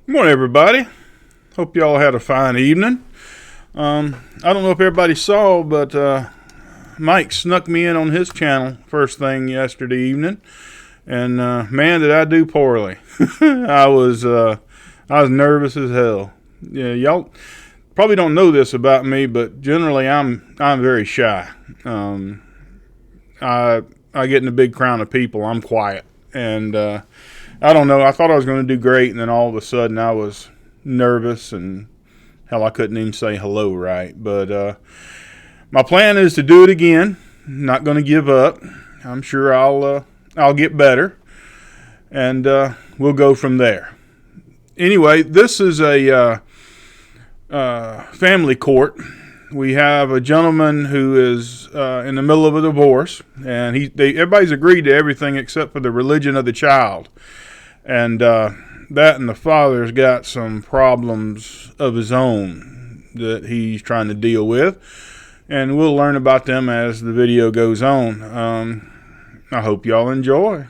Good morning, everybody. Hope y'all had a fine evening. I don't know if everybody saw, but Mike snuck me in on his channel first thing yesterday evening, and man, did I do poorly. I was nervous as hell. Yeah, y'all probably don't know this about me, but generally I'm very shy. I get in a big crowd of people. I'm quiet, and I don't know. I thought I was going to do great, and then all of a sudden I was nervous, and hell, I couldn't even say hello right. But my plan is to do it again. Not going to give up. I'm sure I'll get better, and we'll go from there. Anyway, this is a family court. We have a gentleman who is in the middle of a divorce, and everybody's agreed to everything except for the religion of the child. And that and the father's got some problems of his own that he's trying to deal with. And we'll learn about them as the video goes on. I hope y'all enjoy.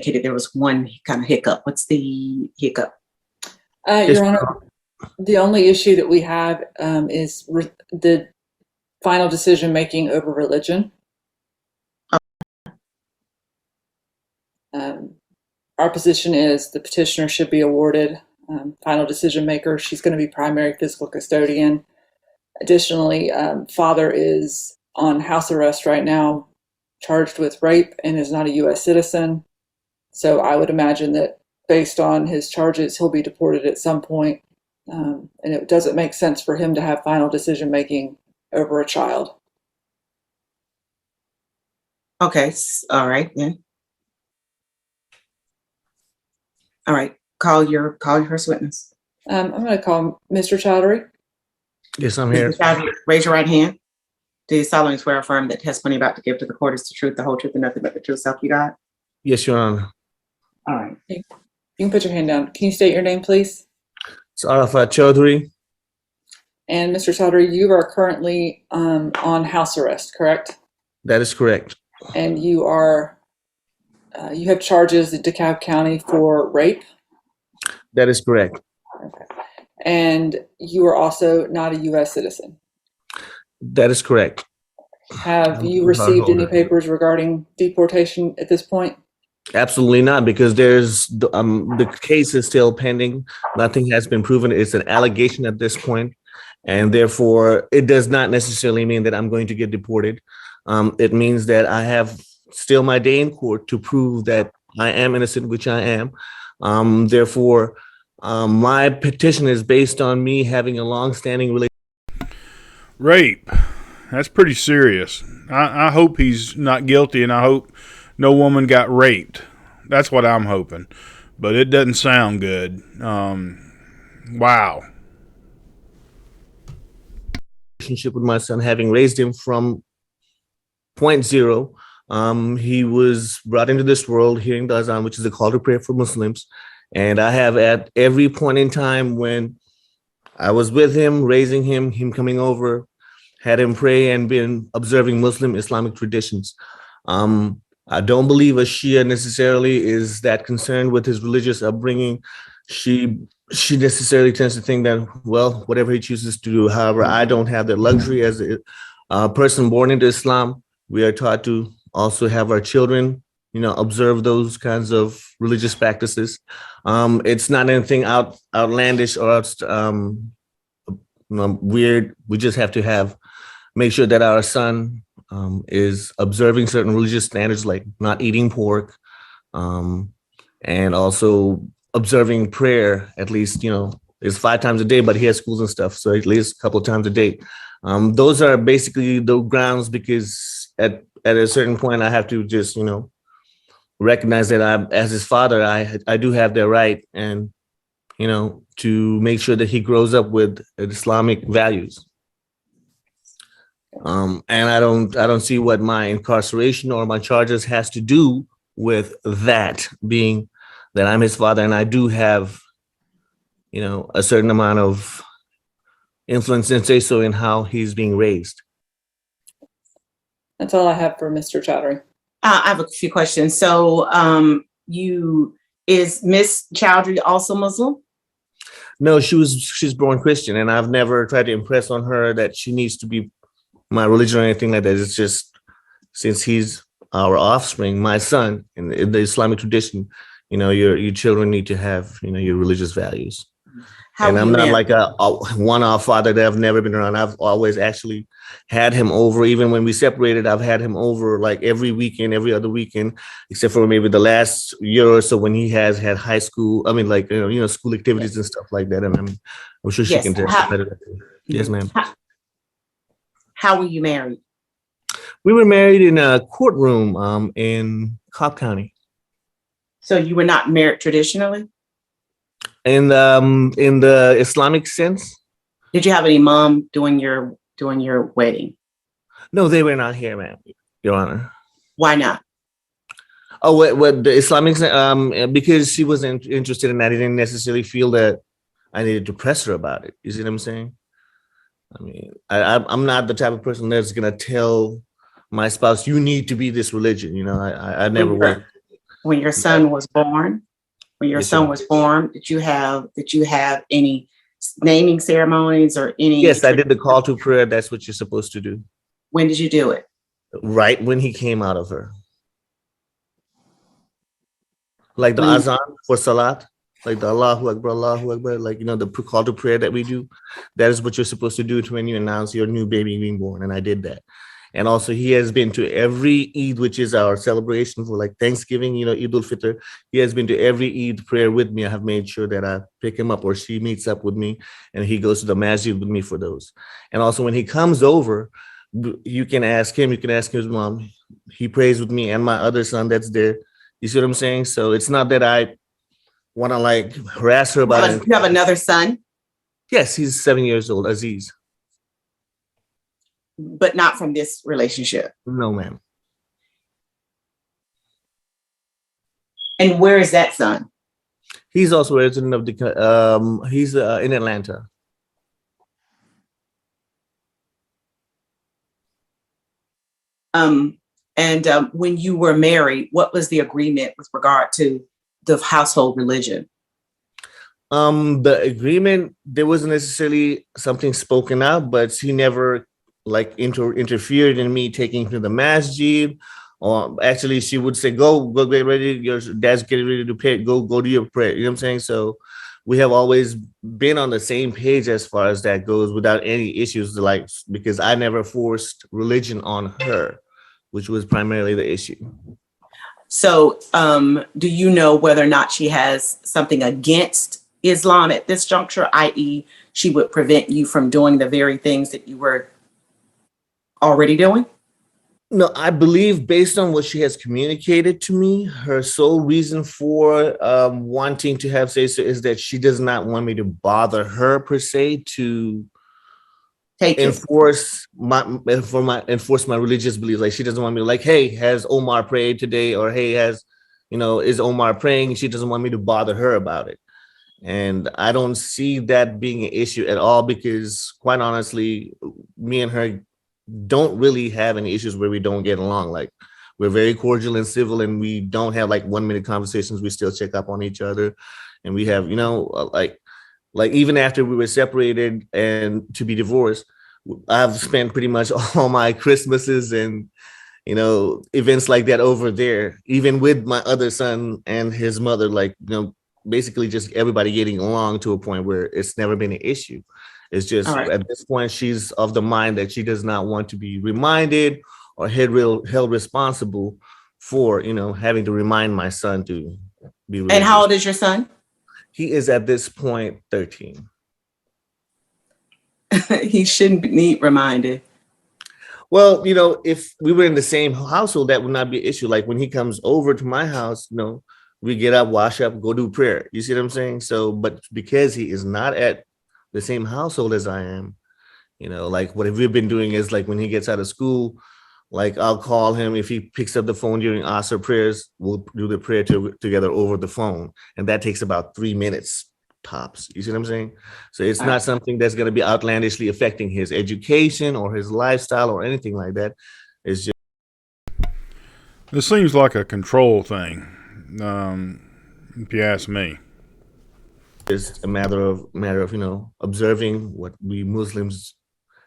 There was one kind of hiccup. What's the hiccup? Your Honor, the only issue that we have is the final decision making over religion. Our position is the petitioner should be awarded final decision maker. She's going to be primary fiscal custodian. Additionally, father is on house arrest right now, charged with rape, and is not a U.S. citizen. So I would imagine that based on his charges, he'll be deported at some point. And it doesn't make sense for him to have final decision making over a child. Okay, all right then. All right, call your first witness. I'm going to call Mr. Chowdhury. Yes, I'm here. Mr. Chowdhury, raise your right hand. Do you solemnly swear or affirm that testimony about to give to the court is the truth, the whole truth, and nothing but the truth, self you got? Yes, Your Honor. All right. You can put your hand down. Can you state your name, please? It's Arafat Chowdhury. And Mr. Chowdhury, you are currently on house arrest, correct? That is correct. And you are you have charges in DeKalb County for rape. That is correct. Okay. And you are also not a U.S. citizen. That is correct. Have you received any papers regarding deportation at this point? Absolutely not, because there's the case is still pending. Nothing has been proven. It's an allegation at this point, and therefore it does not necessarily mean that I'm going to get deported. It means that I have still my day in court to prove that I am innocent, which I am. Therefore, my petition is based on me having a long-standing relationship. Rape. That's pretty serious. I hope he's not guilty, and I hope no woman got raped. That's what I'm hoping. But it doesn't sound good. Wow. Relationship with my son, having raised him from point zero. He was brought into this world hearing the Azan, which is a call to prayer for Muslims. And I have at every point in time when I was with him, raising him coming over, had him pray and been observing Muslim Islamic traditions. I don't believe a Shia necessarily is that concerned with his religious upbringing. She necessarily tends to think that, well, whatever he chooses to do. However, I don't have the luxury as a person born into Islam. We are taught to also have our children, observe those kinds of religious practices. It's not anything outlandish or weird. We just have to make sure that our son is observing certain religious standards, like not eating pork, and also observing prayer. At least, it's 5 times a day, but he has schools and stuff, so at least a couple of times a day. Those are basically the grounds, because at a certain point, I have to just, recognize that as his father, I do have the right, and to make sure that he grows up with Islamic values. And I don't see what my incarceration or my charges has to do with that being that I'm his father and I do have, a certain amount of influence and say so in how he's being raised. That's all I have for Mr. Chowdhury. I have a few questions. So, is Miss Chowdhury also Muslim? No, she's born Christian, and I've never tried to impress on her that she needs to be my religion or anything like that. It's just since he's our offspring, my son, in the Islamic tradition, your children need to have your religious values. How And were I'm you not married? like a one-off father that I've never been around. I've always actually had him over. Even when we separated, I've had him over like every weekend, every other weekend, except for maybe the last year or so when he has had high school. I mean, like school activities and stuff like that. And I'm sure she Yes. can testify to that. Yes, ma'am. How were you married? We were married in a courtroom in Cobb County. So you were not married traditionally? In the Islamic sense? Did you have any mom during your wedding? No, they were not here, ma'am, Your Honor. Why not? Oh, what the Islamic because she wasn't interested in that. I didn't necessarily feel that I needed to press her about it. You see what I'm saying? I mean, I'm not the type of person that's gonna tell my spouse you need to be this religion. I never was. When your son was born, Yes, sir. did you have any naming ceremonies or any? Yes, I did the call to prayer. That's what you're supposed to do. When did you do it? Right when he came out of her. Like the When- azan for salat, like the Allahu Akbar, like, the call to prayer that we do. That is what you're supposed to do when you announce your new baby being born. And I did that. And also he has been to every Eid, which is our celebration for like Thanksgiving, Eid al-Fitr. He has been to every Eid prayer with me. I have made sure that I pick him up or she meets up with me and he goes to the masjid with me for those. And also when he comes over, you can ask his mom. He prays with me and my other son that's there. You see what I'm saying? So it's not that I want to like harass her about it. You have another son, Yes, he's 7 years old, Aziz. but not from this relationship. No, ma'am. And where is that son? He's also a resident of he's in Atlanta. When you were married, what was the agreement with regard to the household religion? The agreement, there wasn't necessarily something spoken out, but he never like interfered in me taking to the masjid. Or actually, she would say, "Go get ready. Your dad's getting ready to pray. Go do your prayer." You know what I'm saying? So we have always been on the same page as far as that goes, without any issues. Like because I never forced religion on her, which was primarily the issue. So, do you know whether or not she has something against Islam at this juncture, i.e., she would prevent you from doing the very things that you were already doing? No, I believe based on what she has communicated to me, her sole reason for wanting to have say-so is that she does not want me to bother her per se to enforce my religious beliefs. Like she doesn't want me to like, hey, has Omar prayed today? Or hey, is Omar praying? She doesn't want me to bother her about it. And I don't see that being an issue at all because quite honestly, me and her don't really have any issues where we don't get along. Like we're very cordial and civil and we don't have like 1 minute conversations. We still check up on each other. And we have, like even after we were separated and to be divorced, I've spent pretty much all my Christmases and, events like that over there, even with my other son and his mother, like, basically just everybody getting along to a point where it's never been an issue. It's just at this point, she's of the mind that she does not want to be reminded or held responsible for, having to remind my son to be religious. And how old is your son? He is at this point 13. He shouldn't need reminded. Well, if we were in the same household, that would not be an issue. Like when he comes over to my house, we get up, wash up, go do prayer. You see what I'm saying? So, but because he is not at the same household as I am, like what we've been doing is like when he gets out of school, Like I'll call him if he picks up the phone during Asr prayers. We'll do the prayer together over the phone, and that takes about 3 minutes tops. You see what I'm saying? So it's not something that's going to be outlandishly affecting his education or his lifestyle or anything like that. It's just This seems like a control thing, if you ask me. a matter of observing what we Muslims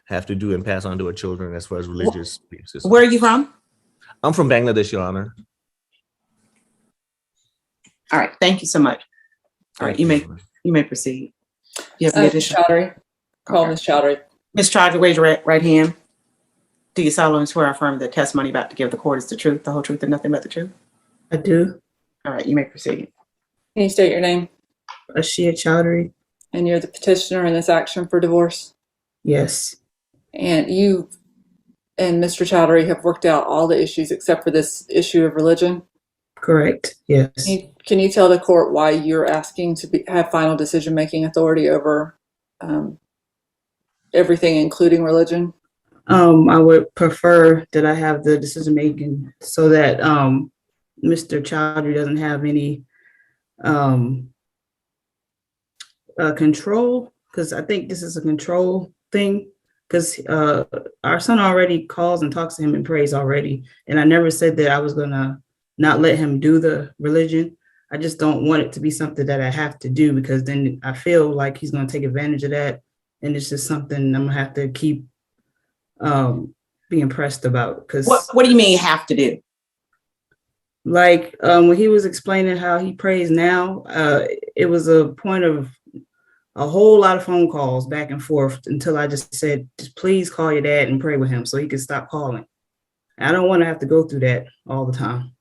have to do and pass on to our children as far as religious beliefs. Where are you from? I'm from Bangladesh, Your Honor. All right, thank you so much. All right, you may proceed. You have any Ms. additional? Chowdhury, call Ms. Chowdhury. Ms. Chowdhury, raise your right hand. Do you solemnly swear or affirm the testimony about to give the court is the truth, the whole truth, and nothing but the truth? I do. All right, you may proceed. Can you state your name? Ashia Chowdhury. And you're the petitioner in this action for divorce? Yes. And you and Mr. Chowdhury have worked out all the issues except for this issue of religion? Correct. Yes. Can you tell the court why you're asking to have final decision-making authority over everything, including religion? I would prefer that I have the decision making so that Mr. Chowdhury doesn't have any control, because I think this is a control thing, because our son already calls and talks to him and prays already, and I never said that I was gonna not let him do the religion. I just don't want it to be something that I have to do, because then I feel like he's gonna take advantage of that, and it's just something I'm gonna have to keep being pressed about. Because what do you mean you have to do? like when he was explaining how he prays now, it was a point of a whole lot of phone calls back and forth until I just said, just please call your dad and pray with him so he can stop calling. I don't want to have to go through that all the time.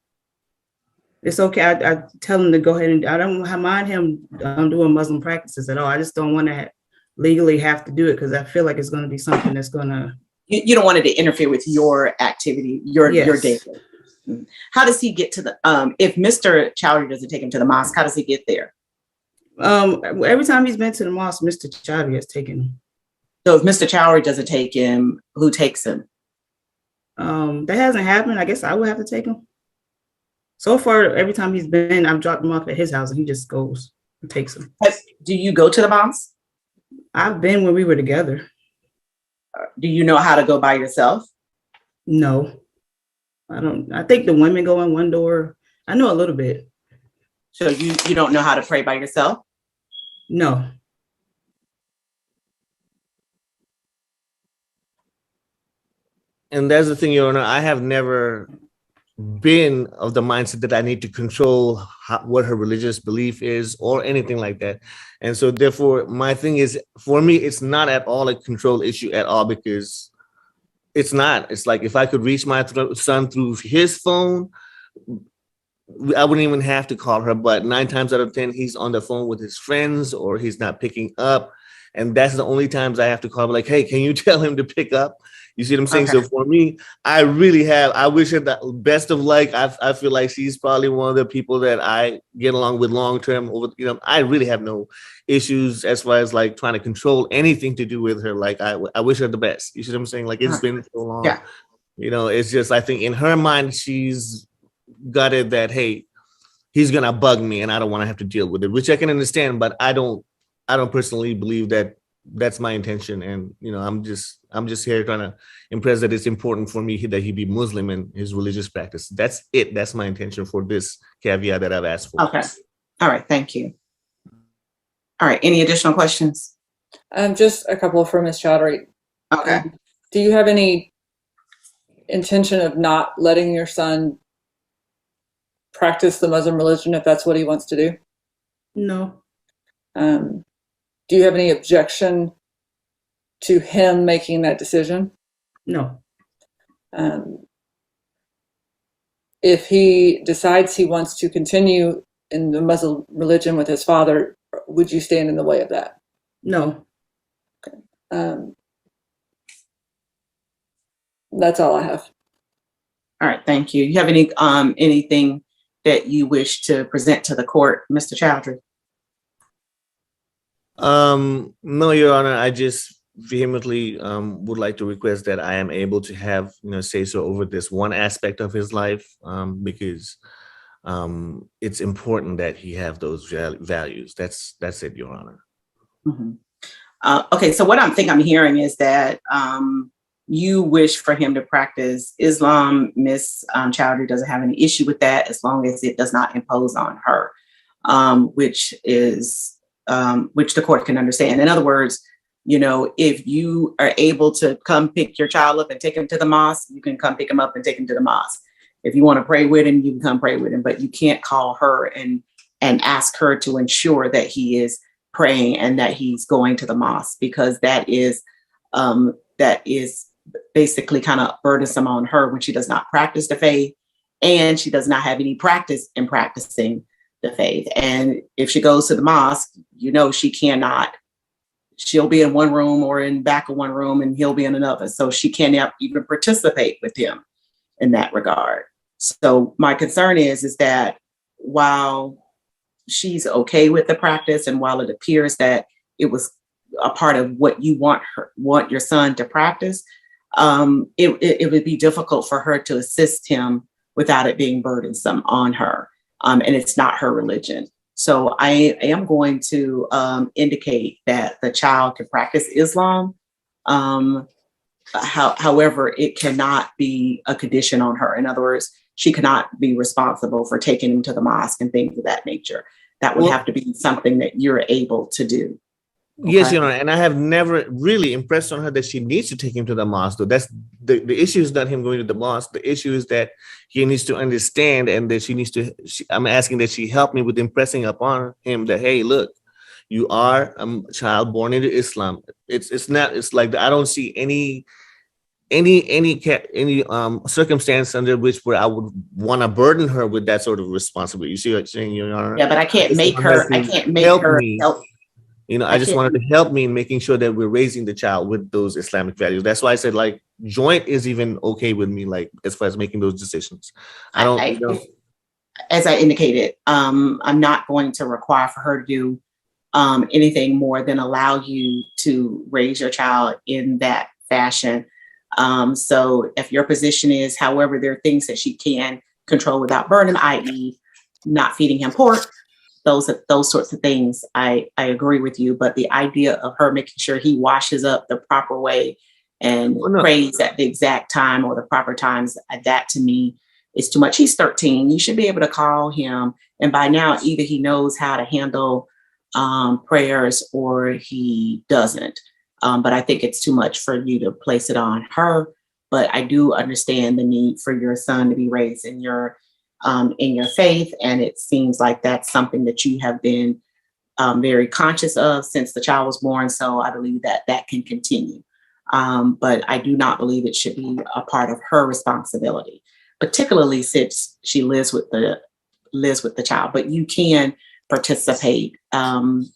It's okay. I tell him to go ahead, and I don't mind him doing Muslim practices at all. I just don't want to legally have to do it, because I feel like it's going to be something that's going to. You don't want it to interfere with your activity, your day. How does he get to the? If Mr. Chowdhury doesn't take him to the mosque, how does he get there? Every time he's been to the mosque, Mr. Chowdhury has taken him. So if Mr. Chowdhury doesn't take him, who takes him? That hasn't happened. I guess I would have to take him. So far, every time he's been, I've dropped him off at his house and he just goes and takes him. Do you go to the mosque? I've been when we were together. Do you know how to go by yourself? No, I don't. I think the women go in one door. I know a little bit. So you don't know how to pray by yourself? No. And that's the thing, Your Honor. I have never been of the mindset that I need to control what her religious belief is or anything like that. And so therefore, my thing is, for me, it's not at all a control issue at all, because it's not. It's like if I could reach my son through his phone, I wouldn't even have to call her. But 9 times out of 10, he's on the phone with his friends or he's not picking up. And that's the only times I have to call him, like, hey, can you tell him to pick up? You see what I'm saying? Okay. So for me, I wish her the best of luck. I feel like she's probably one of the people that I get along with long term. I really have no issues as far as like trying to control anything to do with her. Like I wish her the best. You see what I'm saying? Like it's been so long. Yeah. It's just, I think in her mind, she's got it that, hey, he's gonna bug me and I don't want to have to deal with it, which I can understand, but I don't personally believe that that's my intention. And I'm just here trying to impress that it's important for me that he be Muslim in his religious practice. That's it. That's my intention for this caveat that I've asked for. Okay. All right. Thank you. All right. Any additional questions? Just a couple for Ms. Chowdhury. Okay. Do you have any intention of not letting your son practice the Muslim religion if that's what he wants to do? No. Do you have any objection to him making that decision? No. If he decides he wants to continue in the Muslim religion with his father, would you stand in the way of that? No. Okay. That's all I have. All right. Thank you. You have any anything that you wish to present to the court, Mr. Chowdhury? No, Your Honor. I just vehemently would like to request that I am able to have, say so over this one aspect of his life, because it's important that he have those values. That's it, Your Honor. Mhm. Okay, so what I'm hearing is that you wish for him to practice Islam. Miss Chowdhury doesn't have any issue with that as long as it does not impose on her, which the court can understand. In other words, if you are able to come pick your child up and take him to the mosque, you can come pick him up and take him to the mosque. If you want to pray with him, you can come pray with him, but you can't call her and ask her to ensure that he is praying and that he's going to the mosque, because that is basically kind of burdensome on her when she does not practice the faith and she does not have any practice in practicing the faith. And if she goes to the mosque, she'll be in one room or in back of one room and he'll be in another. So she can't even participate with him in that regard. So my concern is that while she's okay with the practice, and while it appears that it was a part of what you want your son to practice, it would be difficult for her to assist him without it being burdensome on her. And it's not her religion. So I am going to indicate that the child can practice Islam. However, it cannot be a condition on her. In other words, she cannot be responsible for taking him to the mosque and things of that nature. That would have to be something that you're able to do. Okay? Yes, Your Honor, and I have never really impressed on her that she needs to take him to the mosque. Though that's the issue is not him going to the mosque. The issue is that he needs to understand, and that I'm asking that she help me with impressing upon him that, hey, look, you are a child born into Islam. It's like I don't see any circumstance under where I would want to burden her with that sort of responsibility. You see what I'm saying, Your Honor? Yeah, but I can't make her help. I just wanted to help me in making sure that we're raising the child with those Islamic values. That's why I said like joint is even okay with me, like as far as making those decisions. As I indicated, I'm not going to require for her to do anything more than allow you to raise your child in that fashion. So if your position is, however, there are things that she can control without burden, i.e. not feeding him pork, those sorts of things, I agree with you. But the idea of her making sure he washes up the proper way and prays at the exact time or the proper times, that to me is too much. He's 13. You should be able to call him. And by now, either he knows how to handle prayers or he doesn't. But I think it's too much for you to place it on her. But I do understand the need for your son to be raised in your faith. And it seems like that's something that you have been very conscious of since the child was born. So I believe that can continue. But I do not believe it should be a part of her responsibility, particularly since she lives with the child. But you can participate in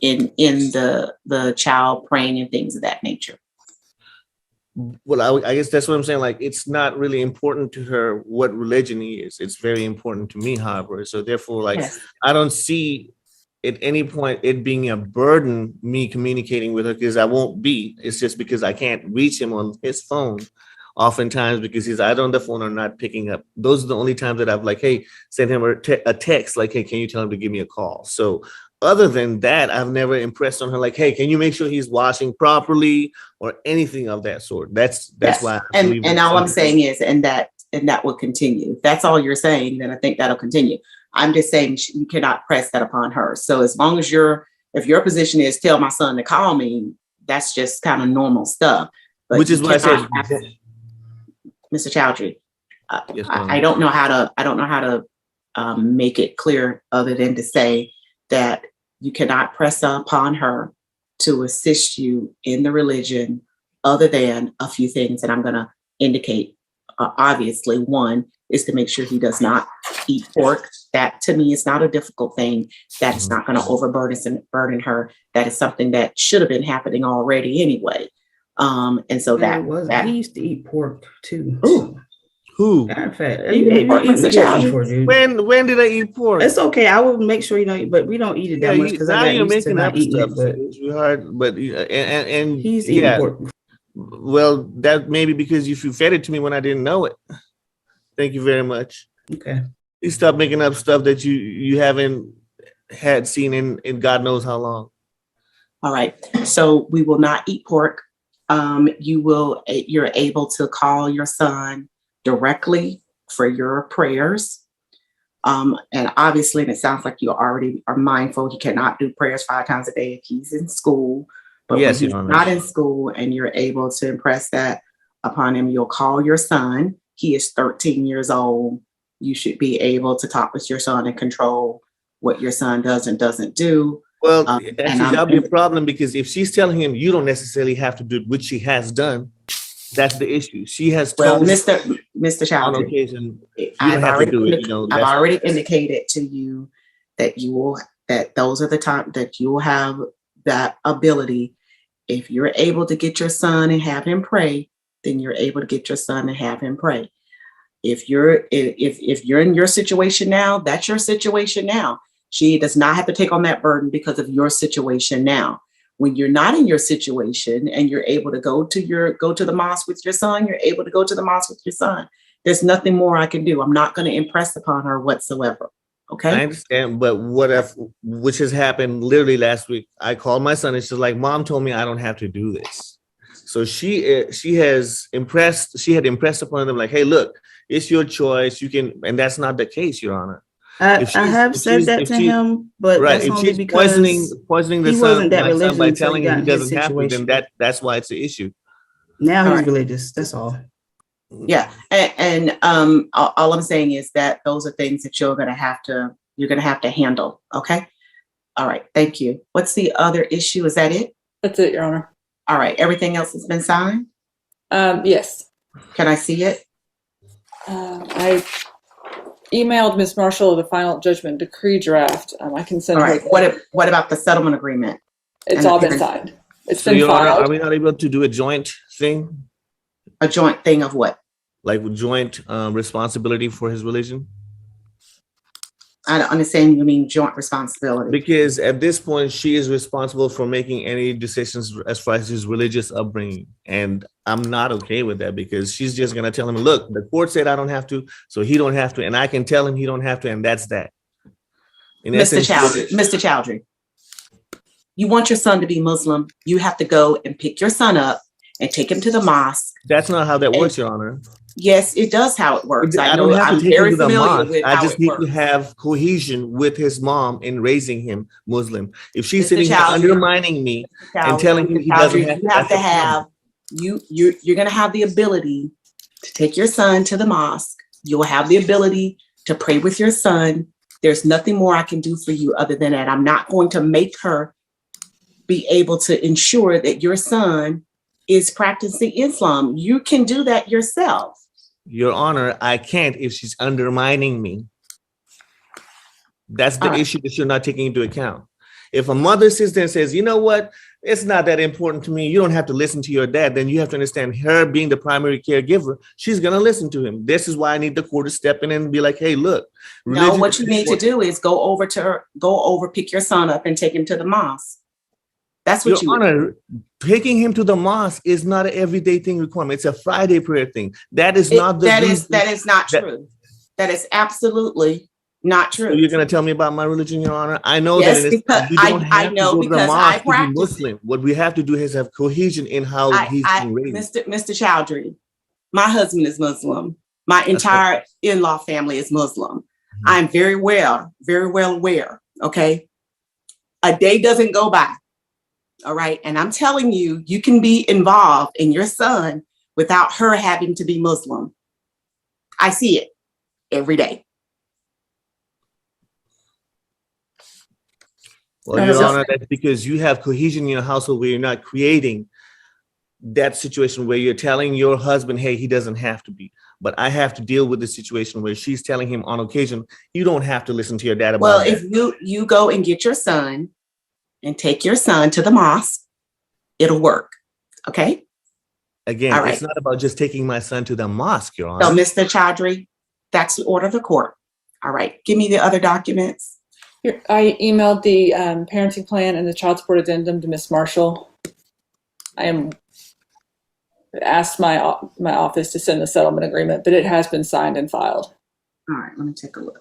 the child praying and things of that nature. Well, I guess that's what I'm saying. Like, it's not really important to her what religion he is. It's very important to me, however. So therefore, like, yes. I don't see at any point it being a burden, me communicating with her, because I won't be. It's just because I can't reach him on his phone oftentimes because he's either on the phone or not picking up. Those are the only times that I've like, hey, send him a text, like, hey, can you tell him to give me a call? So other than that, I've never impressed on her, like, hey, can you make sure he's washing properly or anything of that sort. That's yes. Why. And all I'm saying is, and that will continue. If that's all you're saying, then I think that'll continue. I'm just saying you cannot press that upon her. So as long as if your position is tell my son to call me, that's just kind of normal stuff. But which is what I said, Mr. Chowdhury. Yes, I don't know how to make it clear other than to say that you cannot press upon her to assist you in the religion other than a few things that I'm going to indicate. Obviously, one is to make sure he does not eat pork. That to me is not a difficult thing. That is not going to overburden her. That is something that should have been happening already anyway. And so he used to eat pork too. Ooh. Who? Matter of fact, You you ate pork, eat Mr. pork Chowdhury? before, dude. When did I eat pork? It's okay. I will make sure you know, but we don't eat it Yeah, that much because I now got you're used to making not up eating stuff, it. But sweetheart. But and he's eating yeah, pork. well, that may be because you fed it to me when I didn't know it. Thank you very much. Okay. You stop making up stuff that you haven't had seen in God knows how long. All right. So we will not eat pork. You're able to call your son directly for your prayers. And obviously, and it sounds like you already are mindful, he cannot do prayers 5 times a day if he's in school. But when Yes, he's Your Honor. not in school and you're able to impress that upon him, you'll call your son. He is 13 years old. You should be able to talk with your son and control what your son does and doesn't do. Well, and actually, that'll be a problem because if she's telling him you don't necessarily have to do it, which she has done, that's the issue. She has Well, told Mr. on Chowdhury, occasion you I've don't have to already, do it. I've already indicated to you that that those are the time that you will have that ability. If you're able to get your son and have him pray, then you're able to get your son and have him pray. If you're in your situation now, that's your situation now. She does not have to take on that burden because of your situation now. When you're not in your situation and you're able to go to the mosque with your son, you're able to go to the mosque with your son. There's nothing more I can do. I'm not going to impress upon her whatsoever. Okay. I understand, but what if, which has happened literally last week? I called my son and she's like, "Mom told me I don't have to do this." So she had impressed upon them like, "Hey, look, it's your choice. You can," and that's not the case, Your Honor. I have said that to him, but right, that's if only she's because poisoning the he son, wasn't that my son, religious by until telling he him got he in his doesn't have to, then situation. that's why it's an issue. Now All he's right. religious. That's all. Yeah, and all I'm saying is that those are things that you're gonna have to handle. Okay. All right. Thank you. What's the other issue? Is that it? That's it, Your Honor. All right. Everything else has been signed. Yes. Can I see it? I emailed Ms. Marshall the final judgment decree draft. I can send All her. right. What about the settlement agreement? It's and all the been parent- signed. It's So, been Your Honor, filed. are we not able to do a joint thing, A joint thing of what? like with joint responsibility for his religion? I don't understand. You mean joint responsibility? Because at this point, she is responsible for making any decisions as far as his religious upbringing. And I'm not okay with that because she's just going to tell him, look, the court said I don't have to, so he don't have to. And I can tell him he don't have to. And that's that. In Mr. essence, Chowdhury, you want your son to be Muslim, you have to go and pick your son up and take him to the mosque. that's not how that works, Your Honor. Yes, it does how it works. I I don't know. have to I'm take him very to the familiar mosque. with I how just it need works. to have cohesion with his mom in raising him Muslim. If she's Mr. sitting here Chowdhury, undermining me and telling him he doesn't have to, you have that's to a problem. have you're going to have the ability to take your son to the mosque. You'll have the ability to pray with your son. There's nothing more I can do for you other than that. I'm not going to make her be able to ensure that your son is practicing Islam. You can do that yourself. Your Honor, I can't if she's undermining me. That's the All right. issue that you're not taking into account. If a mother sits there and says, you know what, it's not that important to me, you don't have to listen to your dad, then you have to understand her being the primary caregiver, she's going to listen to him. This is why I need the court to step in and be like, hey, look. No, what you need to do is go over, pick your son up and take him to the mosque. That's what Your Honor, taking him to the mosque is not an everyday thing requirement. It's a Friday prayer thing. That is not the that reason. is not true. That is absolutely not true. So you're going to tell me about my religion, Your Honor? I know Yes, that because we don't have I to know go to the because I mosque to be practice it. Muslim. What we have to do is have cohesion in how he's being raised. Mr. Chowdhury, my husband is Muslim. My entire in-law family is Muslim. I'm very well aware. Okay. A day doesn't go by. All right. And I'm telling you, you can be involved in your son without her having to be Muslim. I see it every day. Well, Your Honor, that's because you have cohesion in your household where you're not creating that situation where you're telling your husband, hey, he doesn't have to be. But I have to deal with the situation where she's telling him on occasion, you don't have to listen to your dad about that. Well, if you go and get your son and take your son to the mosque, it'll work. Okay. Again, All right. it's not about just taking my son to the mosque, Your So, Honor. Mr. Chaudhry, that's the order of the court. All right. Give me the other documents. Here, I emailed the parenting plan and the child support addendum to Ms. Marshall. I am asked my office to send the settlement agreement, but it has been signed and filed. All right. Let me take a look.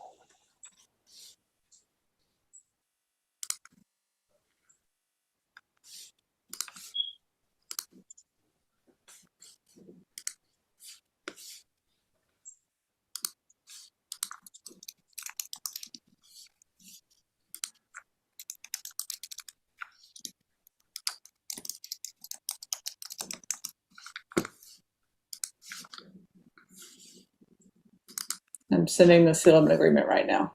I'm sending the settlement agreement right now.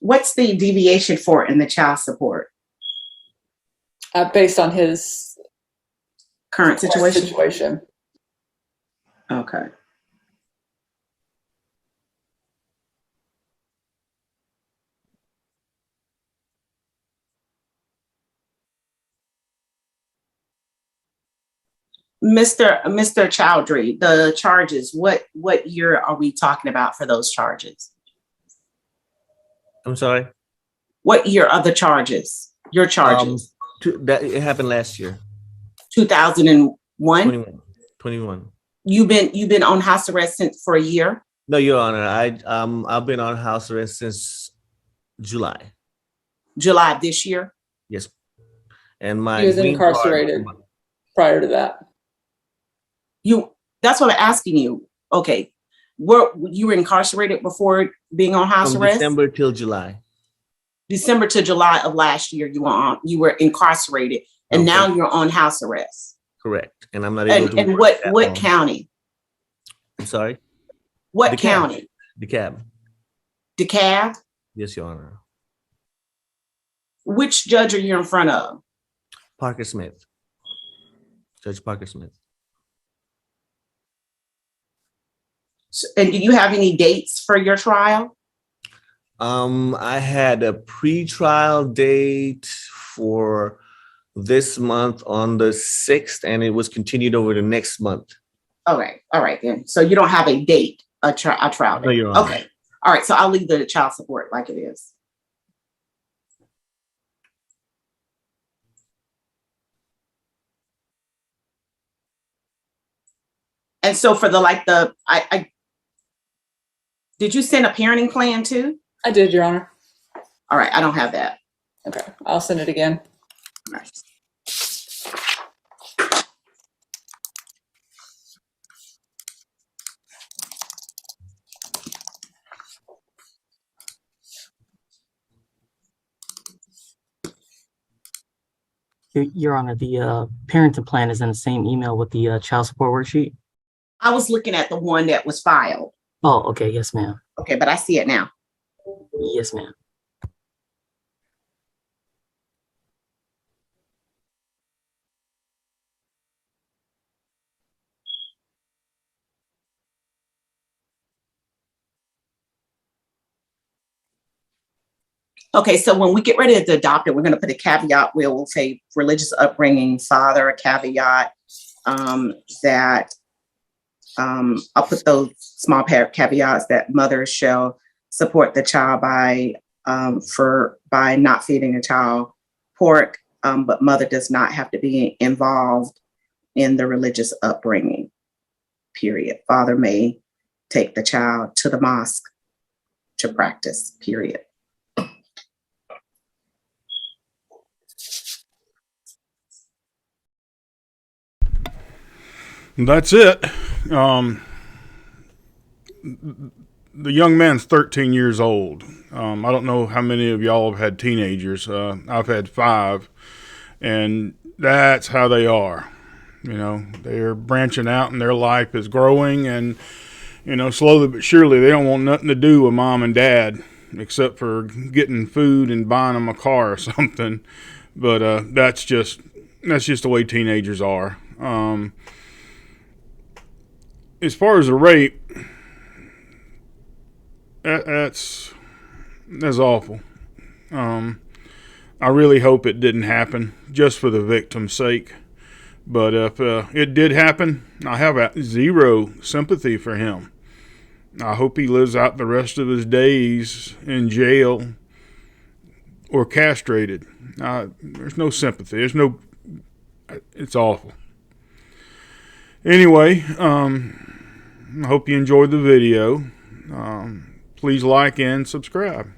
What's the deviation for in the child support? Based on his Current situation? situation. Okay. Mr. Chowdhury, the charges, what year are we talking about for those charges? I'm sorry. What year are the charges? Your charges? That it happened last year. 2001? 21. You've been on house arrest for a year? No, Your Honor. I've been on house arrest since July. July of this year? Yes. And my He was green incarcerated card, prior to that. That's what I'm asking you. Okay. You were incarcerated before being on house from arrest? December till July. December to July of last year, you were incarcerated, and Okay. now you're on house arrest. Correct. And I'm not able to. And work that what long. county? I'm sorry. What DeKalb. county? DeKalb. DeKalb? Yes, Your Honor. Which judge are you in front of? Parker Smith. Judge Parker Smith. And do you have any dates for your trial? I had a pre-trial date for this month on the 6th, and it was continued over the next month. Okay, all right then. So you don't have a date, a trial date. No, Your Honor. Okay, all right. So I'll leave the child support like it is. And so for I did you send a parenting plan too? I did, Your Honor. All right, I don't have that. Okay, I'll send it again. All right. Your Honor, the parenting plan is in the same email with the child support worksheet. I was looking at the one that was filed. Oh, okay. Yes, ma'am. Okay, but I see it now. Yes, ma'am. Okay, so when we get ready to adopt it, we're going to put a caveat where we'll say religious upbringing, father, a caveat that I'll put those small caveats that mothers shall support the child by not feeding a child pork, but mother does not have to be involved in the religious upbringing, period. Father may take the child to the mosque to practice, period. That's it. The young man's 13 years old. I don't know how many of y'all have had teenagers. I've had 5, and that's how they are. You know, they're branching out and their life is growing, and, you know, slowly but surely they don't want nothing to do with mom and dad except for getting food and buying them a car or something. But that's just the way teenagers are. As far as the rape, That's awful. I really hope it didn't happen, just for the victim's sake. But if it did happen, I have zero sympathy for him. I hope he lives out the rest of his days in jail or castrated. There's no sympathy. It's awful. Anyway, I hope you enjoyed the video. Please like and subscribe.